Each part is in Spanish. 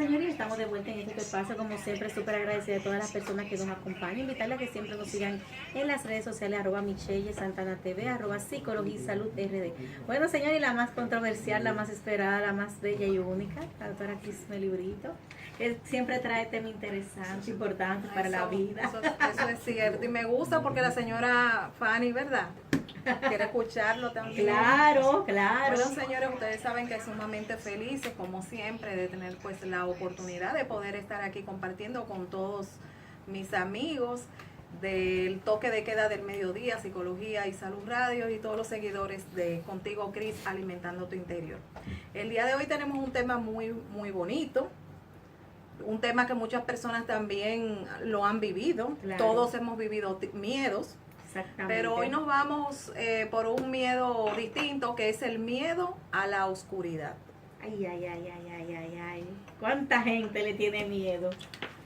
señores, estamos de vuelta en este espacio, como siempre, súper agradecida a todas las personas que nos acompañan, invitarles a que siempre nos sigan en las redes sociales, @Michelle Santana TV, @Psicología y Salud RD. Bueno, señores, la más controversial, la más esperada, la más bella y única, la doctora Crismely Brito, que siempre trae temas interesantes, importantes para la vida. Eso es cierto, y me gusta porque la señora Fanny, ¿verdad?, quiere escucharlo también. Claro, claro. Bueno, señores, ustedes saben que sumamente felices, como siempre, de tener pues la oportunidad de poder estar aquí compartiendo con todos mis amigos del toque de queda del mediodía, Psicología y Salud Radio, y todos los seguidores de Contigo Cris, Alimentando tu Interior. El día de hoy tenemos un tema muy, muy bonito, un tema que muchas personas también lo han vivido. Claro. Todos hemos vivido miedos. Pero hoy nos vamos por un miedo distinto, que es el miedo a la oscuridad. Ay, ay, ay, ay, ay, ay, ay. ¿Cuánta gente le tiene miedo?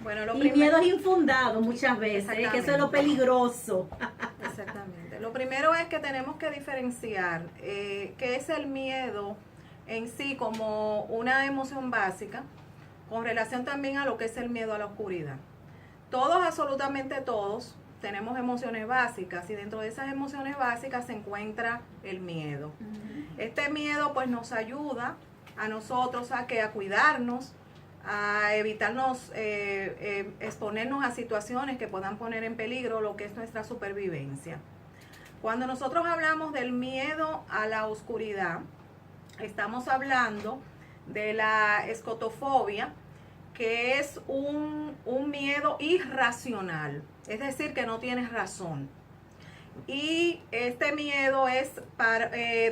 Bueno, miedo es infundado muchas veces, que eso es lo peligroso. Exactamente. Lo primero es que tenemos que diferenciar qué es el miedo en sí como una emoción básica, con relación también a lo que es el miedo a la oscuridad. Todos, absolutamente todos, tenemos emociones básicas, y dentro de esas emociones básicas se encuentra el miedo. Este miedo pues nos ayuda a nosotros a cuidarnos, a evitarnos exponernos a situaciones que puedan poner en peligro lo que es nuestra supervivencia. Cuando nosotros hablamos del miedo a la oscuridad, estamos hablando de la escotofobia, que es un miedo irracional, es decir, que no tienes razón. Y este miedo es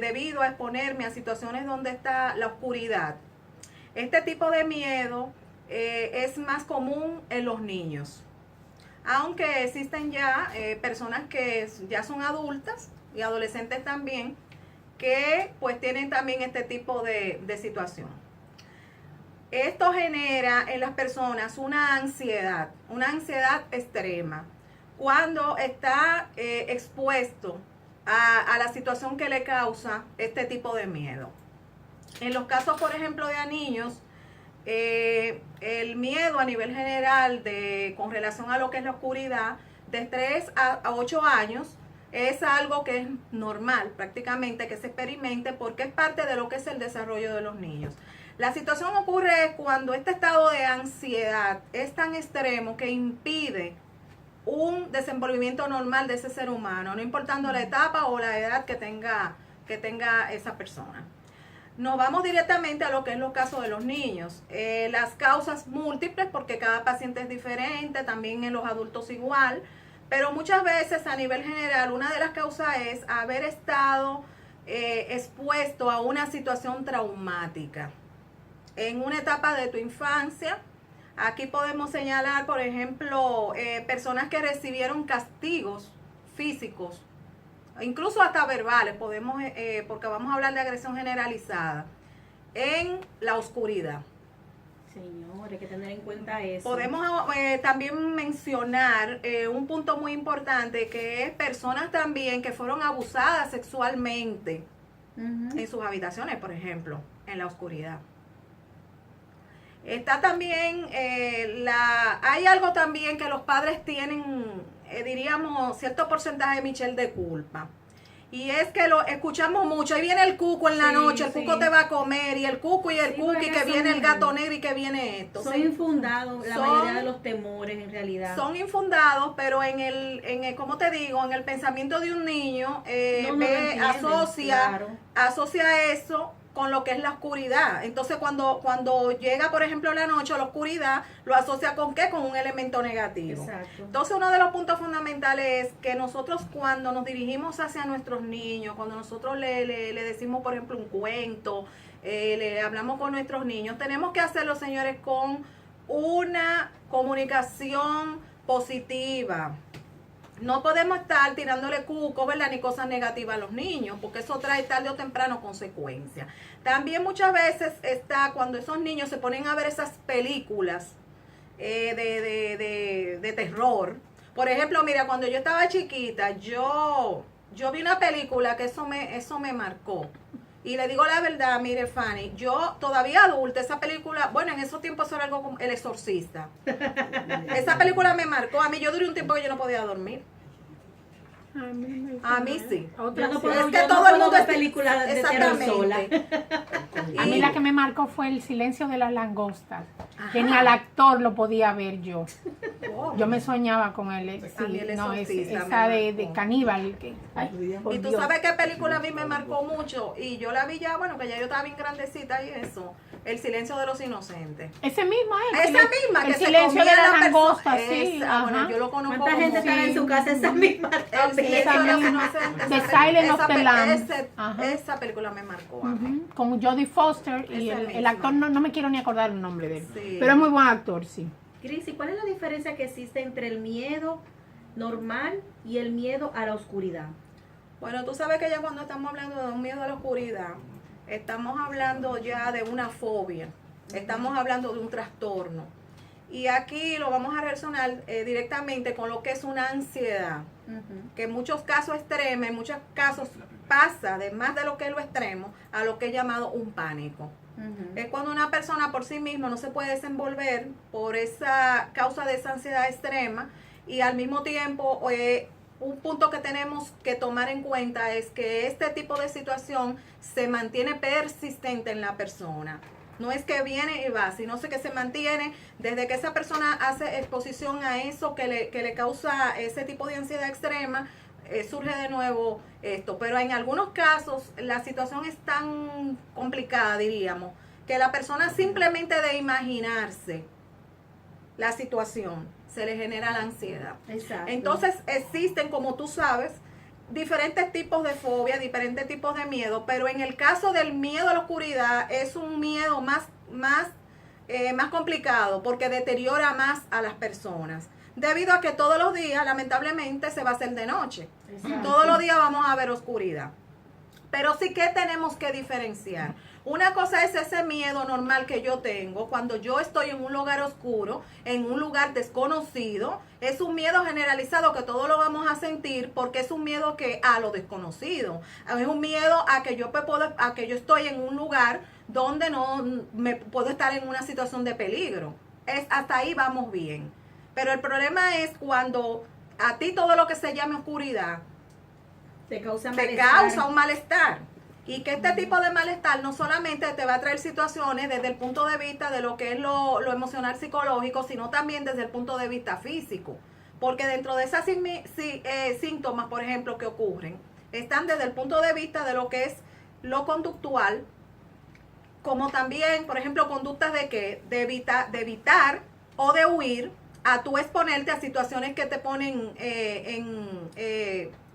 debido a exponerme a situaciones donde está la oscuridad. Este tipo de miedo es más común en los niños, aunque existen ya personas que ya son adultas y adolescentes también, que pues tienen también este tipo de situación. Esto genera en las personas una ansiedad extrema, cuando está expuesto a la situación que le causa este tipo de miedo. En los casos, por ejemplo, de niños, el miedo a nivel general con relación a lo que es la oscuridad, de 3 a 8 años, es algo que es normal prácticamente que se experimente, porque es parte de lo que es el desarrollo de los niños. La situación ocurre cuando este estado de ansiedad es tan extremo que impide un desenvolvimiento normal de ese ser humano, no importando la etapa o la edad que tenga esa persona. Nos vamos directamente a lo que es los casos de los niños. Las causas múltiples, porque cada paciente es diferente, también en los adultos igual, pero muchas veces a nivel general una de las causas es haber estado expuesto a una situación traumática en una etapa de tu infancia. Aquí podemos señalar, por ejemplo, personas que recibieron castigos físicos, incluso hasta verbales, porque vamos a hablar de agresión generalizada, en la oscuridad. Señores, hay que tener en cuenta eso. Podemos también mencionar un punto muy importante, que es personas también que fueron abusadas sexualmente en sus habitaciones, por ejemplo, en la oscuridad. Está también, hay algo también que los padres tienen, diríamos, cierto porcentaje, Michelle, de culpa. Y es que lo escuchamos mucho. Ahí viene el cuco en la noche, el cuco te va a comer, y el cuco y el cookie, que viene el gato negro y que viene esto. Son infundados la mayoría de los temores, en realidad. Son infundados, pero en el ¿cómo te digo? En el pensamiento de un niño, asocia eso con lo que es la oscuridad. Entonces cuando llega, por ejemplo, la noche o la oscuridad, lo asocia ¿con qué? Con un elemento negativo. Exacto. Entonces uno de los puntos fundamentales es que nosotros, cuando nos dirigimos hacia nuestros niños, cuando nosotros le decimos, por ejemplo, un cuento, le hablamos con nuestros niños, tenemos que hacerlo, señores, con una comunicación positiva. No podemos estar tirándole cuco, ¿verdad?, ni cosas negativas a los niños, porque eso trae tarde o temprano consecuencias. También muchas veces está cuando esos niños se ponen a ver esas películas de terror. Por ejemplo, mira, cuando yo estaba chiquita, yo vi una película que eso me marcó. Y le digo la verdad, mire, Fanny, yo todavía adulta, esa película, bueno, en esos tiempos era algo como El Exorcista. Esa película me marcó. A mí, yo duré un tiempo que yo no podía dormir. A mí sí. Yo no puedo, Es que yo todo no el puedo mundo ver es películas de terror sola. A mí la que me marcó fue El silencio de las langostas, que Ajá. ni al actor lo podía ver yo. Wow. Yo me soñaba con él. A mí Sí, El no, Exorcista esa me de marcó. caníbal. Que, ay, por Y tú Dios. sabes qué película a mí me marcó mucho. Y yo la vi ya, bueno, que ya yo estaba bien grandecita y eso. El silencio de los inocentes. Ese mismo es. Esa misma que El se silencio comía de las la langostas, persona. sí. Esa, bueno, ajá. yo lo conozco. ¿Cuánta gente como- estará en su casa esa misma? El silencio de los misma. inocentes. The esa Silence of esa the pe- Lambs. ese- Ajá. Esa película me marcó. a mí. Ujú, con Jodie Foster y Esa el misma. actor, no me quiero ni acordar el nombre de él. Sí. Pero es muy buen actor, sí. Cris, ¿y cuál es la diferencia que existe entre el miedo normal y el miedo a la oscuridad? Bueno, tú sabes que ya cuando estamos hablando de un miedo a la oscuridad, estamos hablando ya de una fobia, estamos hablando de un trastorno. Y aquí lo vamos a relacionar directamente con lo que es una ansiedad, que en muchos casos extrema, en muchos casos pasa de más de lo que es lo extremo a lo que es llamado un pánico. Es cuando una persona por sí misma no se puede desenvolver por esa causa de esa ansiedad extrema y al mismo tiempo un punto que tenemos que tomar en cuenta es que este tipo de situación se mantiene persistente en la persona. No es que viene y va, sino que se mantiene desde que esa persona hace exposición a eso que le causa ese tipo de ansiedad extrema, surge de nuevo esto. Pero en algunos casos la situación es tan complicada, diríamos, que la persona simplemente de imaginarse la situación se le genera la ansiedad. Exacto. Entonces existen, como tú sabes, diferentes tipos de fobia, diferentes tipos de miedo, pero en el caso del miedo a la oscuridad es un miedo más complicado porque deteriora más a las personas, debido a que todos los días, lamentablemente, se va a hacer de noche. Exacto. Todos los días vamos a ver oscuridad. Pero sí que tenemos que diferenciar. Una cosa es ese miedo normal que yo tengo cuando yo estoy en un lugar oscuro, en un lugar desconocido. Es un miedo generalizado que todos lo vamos a sentir porque es un miedo que a lo desconocido. Es un miedo a que yo estoy en un lugar donde no me puedo estar en una situación de peligro. Hasta ahí vamos bien. Pero el problema es cuando a ti todo lo que se llame oscuridad te causa te malestar. causa un malestar. Y que este tipo de malestar no solamente te va a traer situaciones desde el punto de vista de lo que es lo emocional psicológico, sino también desde el punto de vista físico. Porque dentro de esas síntomas, por ejemplo, que ocurren, están desde el punto de vista de lo que es lo conductual, como también, por ejemplo, conductas de evitar o de huir a tú exponerte a situaciones que te ponen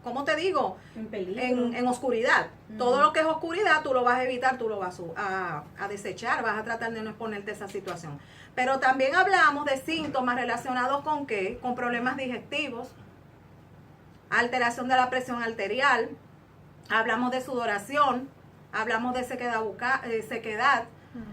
¿cómo te digo? En peligro. En oscuridad. Ujú. Todo lo que es oscuridad tú lo vas a evitar, tú lo vas a desechar, vas a tratar de no exponerte a esa situación. Pero también hablamos de síntomas relacionados con ¿qué? Con problemas digestivos, alteración de la presión arterial, hablamos de sudoración, hablamos de sequedad,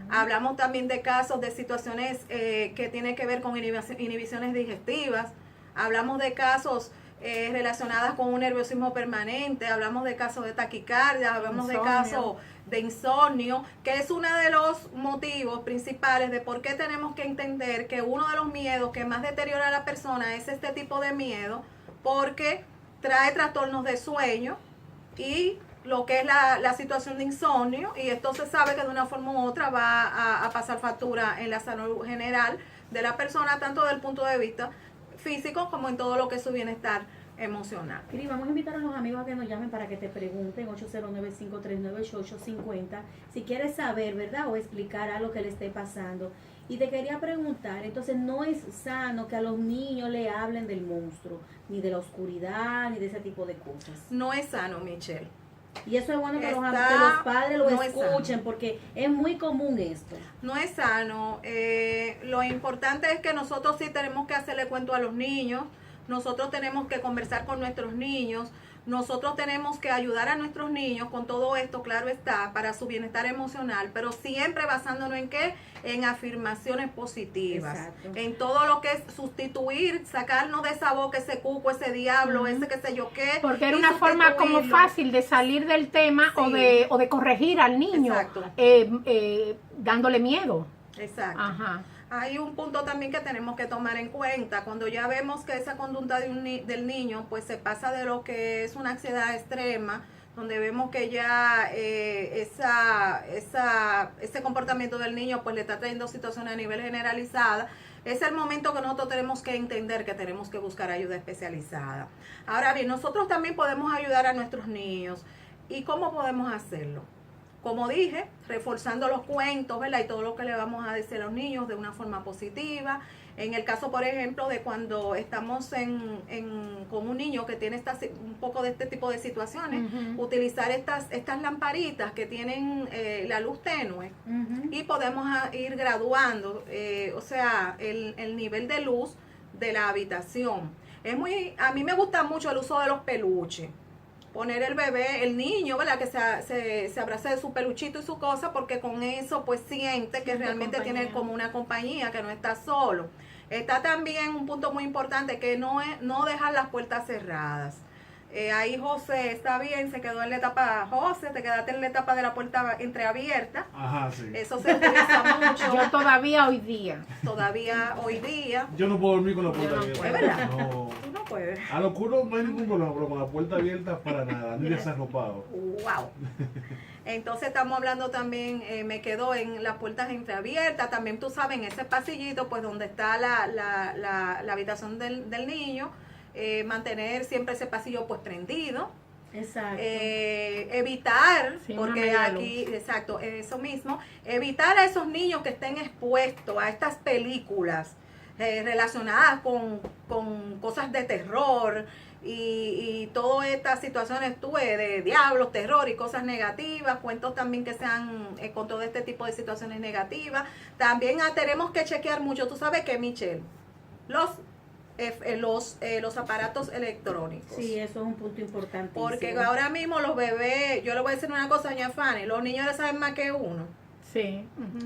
hablamos también de casos de situaciones que tienen que ver con inhibiciones digestivas, hablamos de casos relacionadas con un nerviosismo permanente, hablamos de casos de taquicardia, hablamos de casos de insomnio, que es uno de los motivos principales de por qué tenemos que entender que uno de los miedos que más deteriora a la persona es este tipo de miedo, porque trae trastornos de sueño y lo que es la situación de insomnio, y esto se sabe que de una forma u otra va a pasar factura en la salud general de la persona, tanto desde el punto de vista físico como en todo lo que es su bienestar emocional. Cris, vamos a invitar a los amigos a que nos llamen para que te pregunten 809-539-8850 si quieres saber, ¿verdad? O explicar algo que le esté pasando. Y te quería preguntar, entonces no es sano que a los niños le hablen del monstruo, ni de la oscuridad, ni de ese tipo de cosas. No es sano, Michelle. Y eso es bueno que los padres lo no es escuchen, sano. porque es muy común esto. No es sano. Lo importante es que nosotros sí tenemos que hacerle cuento a los niños. Nosotros tenemos que conversar con nuestros niños, nosotros tenemos que ayudar a nuestros niños con todo esto, claro está, para su bienestar emocional, pero siempre basándonos en qué, en afirmaciones positivas, Exacto. en todo lo que es sustituir, sacarnos de esa boca ese cuco, ese diablo, ese qué sé yo qué. Porque era y una forma como sustituirlo. fácil de salir del tema Sí. o de corregir al niño, Exacto. dándole miedo. Exacto. Ajá. Hay un punto también que tenemos que tomar en cuenta. Cuando ya vemos que esa conducta del niño pues se pasa de lo que es una ansiedad extrema, donde vemos que ya ese comportamiento del niño pues le está trayendo situaciones a nivel generalizada, es el momento que nosotros tenemos que entender que tenemos que buscar ayuda especializada. Ahora bien, nosotros también podemos ayudar a nuestros niños. ¿Y cómo podemos hacerlo? Como dije, reforzando los cuentos, ¿verdad? Y todo lo que le vamos a decir a los niños de una forma positiva. En el caso, por ejemplo, de cuando estamos con un niño que tiene un poco de este tipo de situaciones, utilizar estas lamparitas que tienen la luz tenue y podemos ir graduando, o sea, el nivel de luz de la habitación. A mí me gusta mucho el uso de los peluches. Poner el bebé, el niño, ¿verdad? Que se abrace de su peluchito y su cosa, porque con eso pues siente que realmente tiene como una compañía, que no está solo. Está también un punto muy importante, que no dejar las puertas cerradas. Ahí José está bien, se quedó en la etapa, José, te quedaste en la etapa de la puerta entreabierta. Ajá, sí. Eso se utiliza mucho. Yo todavía hoy día. Todavía hoy día. Yo no puedo dormir con la puerta abierta. ¿Es verdad? No. Tú no puedes. A lo oscuro no hay ningún problema, pero con la puerta abierta para nada, ni desarropado. Wow. Entonces estamos hablando también, me quedo en las puertas entreabiertas, también tú sabes, en ese pasillito, pues donde está la habitación del niño, mantener siempre ese pasillo pues prendido. Exacto. Evitar, Sí, porque una aquí, exacto, eso mismo, evitar a esos niños que estén expuestos a estas películas relacionadas con cosas de terror y todas estas situaciones de diablos, terror y cosas negativas, cuentos también que sean con todo este tipo de situaciones negativas. También tenemos que chequear mucho, tú sabes que, Michelle, los aparatos electrónicos. Sí, eso es un punto importante. Porque ahora mismo los bebés, yo le voy a decir una cosa, doña Fanny, los niños ya saben más que uno. Sí.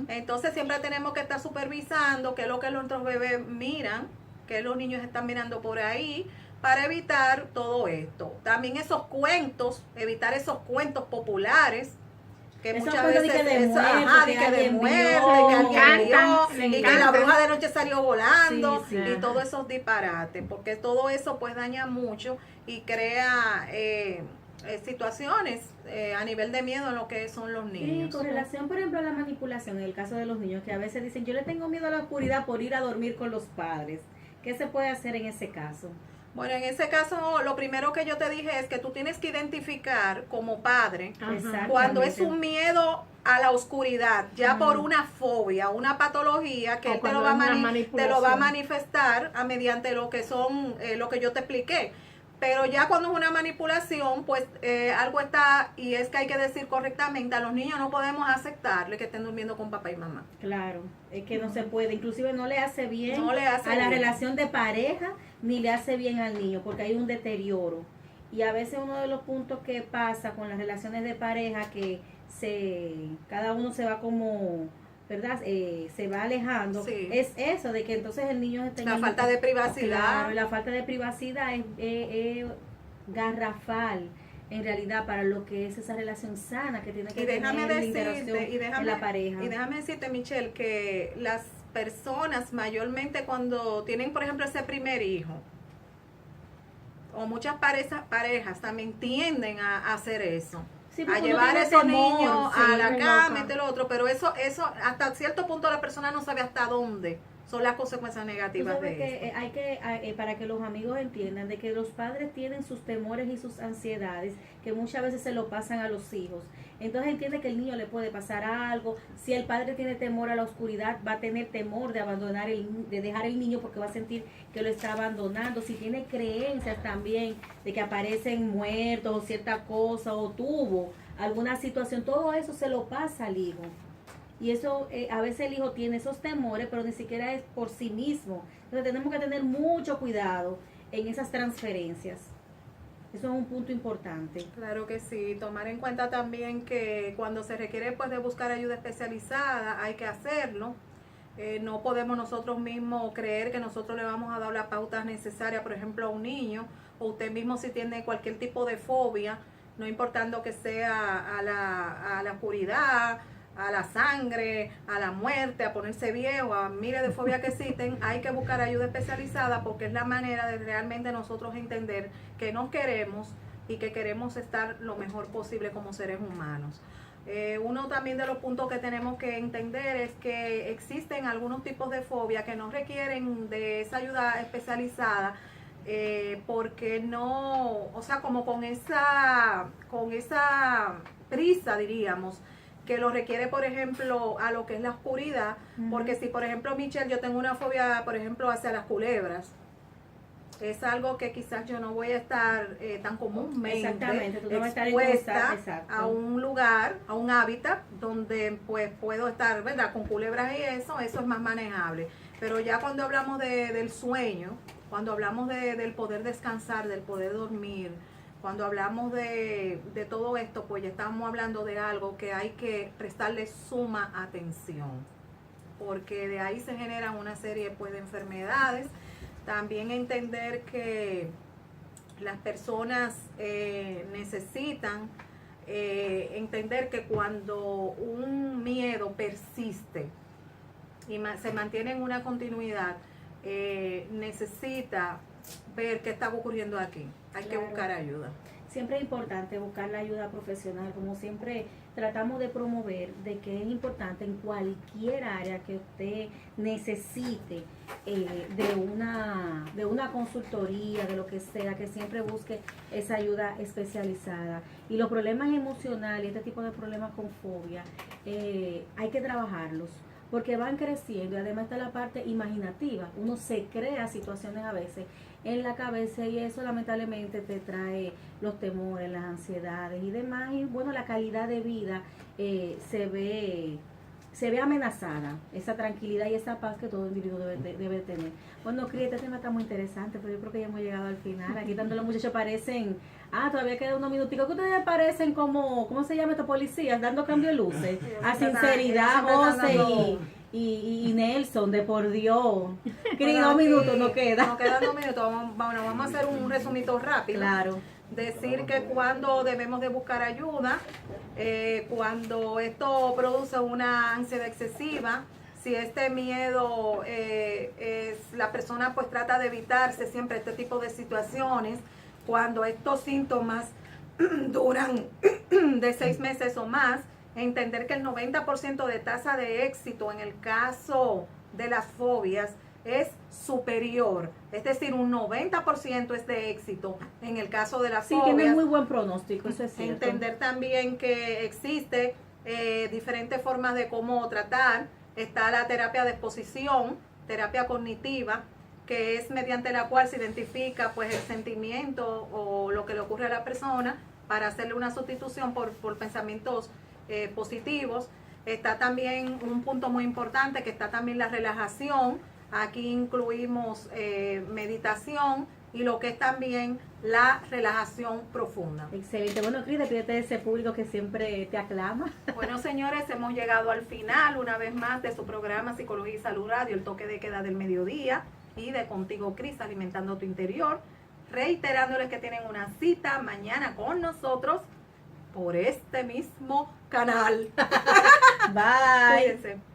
Entonces siempre tenemos que estar supervisando qué es lo que nuestros bebés miran, qué los niños están mirando por ahí, para evitar todo esto. También esos cuentos, evitar esos cuentos populares, que Esos muchas cuentos veces de muerte, que alguien vio, que alguien le vio, y que la encantan. bruja de noche salió volando, Sí, y ajá. todos esos disparates, porque todo eso pues daña mucho y crea situaciones a nivel de miedo en lo que son los Y niños. con relación, por ejemplo, a la manipulación, en el caso de los niños, que a veces dicen, yo le tengo miedo a la oscuridad por ir a dormir con los padres. ¿Qué se puede hacer en ese caso? Bueno, en ese caso, lo primero que yo te dije es que tú tienes que identificar como padre Exactamente. cuando es un miedo a la oscuridad, ya por una fobia, una patología que O él te cuando lo, va a es una te lo va a manipulación. manifestar mediante lo que son, lo que yo te expliqué. Pero ya cuando es una manipulación, pues algo está, y es que hay que decir correctamente, a los niños no podemos aceptarle que estén durmiendo con papá y mamá. Claro, es que no se puede, inclusive no le hace bien No le hace a la bien. relación de pareja, ni le hace bien al niño, porque hay un deterioro. Y a veces uno de los puntos que pasa con las relaciones de pareja, que cada uno se va como, ¿verdad? Se va alejando, Sí. es eso, de que entonces el niño está La falta de privacidad. Claro, la falta de privacidad es garrafal en realidad para lo que es esa relación sana que tiene que Y déjame tener la decirte, interacción en la pareja. y déjame decirte, Michelle, que las personas mayormente cuando tienen, por ejemplo, ese primer hijo, o muchas parejas también tienden a hacer eso. Sí, A porque uno llevar a tiene esos temor, niños sí, a la qué cama loca. y todo lo otro, pero eso hasta cierto punto la persona no sabe hasta dónde son las consecuencias Tú negativas sabes de que eso. hay que, para que los amigos entiendan de que los padres tienen sus temores y sus ansiedades que muchas veces se lo pasan a los hijos. Entonces entiende que el niño le puede pasar algo. Si el padre tiene temor a la oscuridad, va a tener temor de abandonar de dejar el niño porque va a sentir que lo está abandonando. Si tiene creencias también de que aparecen muertos o cierta cosa o tuvo alguna situación, todo eso se lo pasa al hijo. Y eso, a veces el hijo tiene esos temores, pero ni siquiera es por sí mismo. Entonces tenemos que tener mucho cuidado en esas transferencias. Eso es un punto importante. Claro que sí, tomar en cuenta también que cuando se requiere pues de buscar ayuda especializada hay que hacerlo. No podemos nosotros mismos creer que nosotros le vamos a dar las pautas necesarias, por ejemplo, a un niño, o usted mismo si tiene cualquier tipo de fobia, no importando que sea a la oscuridad, a la sangre, a la muerte, a ponerse viejo, a miles de fobias que existen, hay que buscar ayuda especializada porque es la manera de realmente nosotros entender que nos queremos y que queremos estar lo mejor posible como seres humanos. Uno también de los puntos que tenemos que entender es que existen algunos tipos de fobia que no requieren de esa ayuda especializada porque no, o sea, como con esa prisa, diríamos, que lo requiere, por ejemplo, a lo que es la oscuridad, porque si, por ejemplo, Michelle, yo tengo una fobia, por ejemplo, hacia las culebras, es algo que quizás yo no voy a estar tan comúnmente Exactamente, tú no vas a estar expuesta exacto. a un lugar, a un hábitat donde pues puedo estar, ¿verdad? Con culebras y eso es más manejable. Pero ya cuando hablamos del sueño, cuando hablamos del poder descansar, del poder dormir, cuando hablamos de todo esto, pues ya estamos hablando de algo que hay que prestarle suma atención, porque de ahí se generan una serie pues de enfermedades. También entender que las personas necesitan entender que cuando un miedo persiste y se mantiene en una continuidad, necesita ver qué está ocurriendo aquí. Hay que buscar ayuda. Siempre es importante buscar la ayuda profesional, como siempre tratamos de promover, de que es importante en cualquier área que usted necesite de una consultoría, de lo que sea, que siempre busque esa ayuda especializada. Y los problemas emocionales, este tipo de problemas con fobia, hay que trabajarlos, porque van creciendo y además está la parte imaginativa. Uno se crea situaciones a veces en la cabeza y eso lamentablemente te trae los temores, las ansiedades y demás. Y bueno, la calidad de vida se ve amenazada, esa tranquilidad y esa paz que todo individuo debe tener. Bueno, Cris, este tema está muy interesante, pero yo creo que ya hemos llegado al final. Aquí tanto los muchachos parecen, todavía quedan unos minuticos, que ustedes parecen como, ¿cómo se llama estos policías? Dando cambio de luces, a sinceridad, José y Nelson, de por Dios. Cris, 2 minutos nos quedan. Nos quedan 2 minutos, vamos a hacer un resumito rápido. Claro. Decir que cuando debemos de buscar ayuda, cuando esto produce una ansiedad excesiva, si este miedo la persona pues trata de evitarse siempre este tipo de situaciones, cuando estos síntomas duran de 6 meses o más, entender que el 90% de tasa de éxito en el caso de las fobias es superior, es decir, un 90% es de éxito en el caso de las fobias. Sí, tiene muy buen pronóstico, eso es cierto. Entender también que existe diferentes formas de cómo tratar. Está la terapia de exposición, terapia cognitiva, que es mediante la cual se identifica pues el sentimiento o lo que le ocurre a la persona para hacerle una sustitución por pensamientos positivos. Está también un punto muy importante, que está también la relajación. Aquí incluimos meditación y lo que es también la relajación profunda. Excelente. Bueno, Cris, despídete de ese público que siempre te aclama. Bueno, señores, hemos llegado al final una vez más de su programa Psicología y Salud Radio, el toque de queda del mediodía, y de Contigo, Cris, alimentando tu interior. Reiterándoles que tienen una cita mañana con nosotros por este mismo canal. Bye. Cuídense.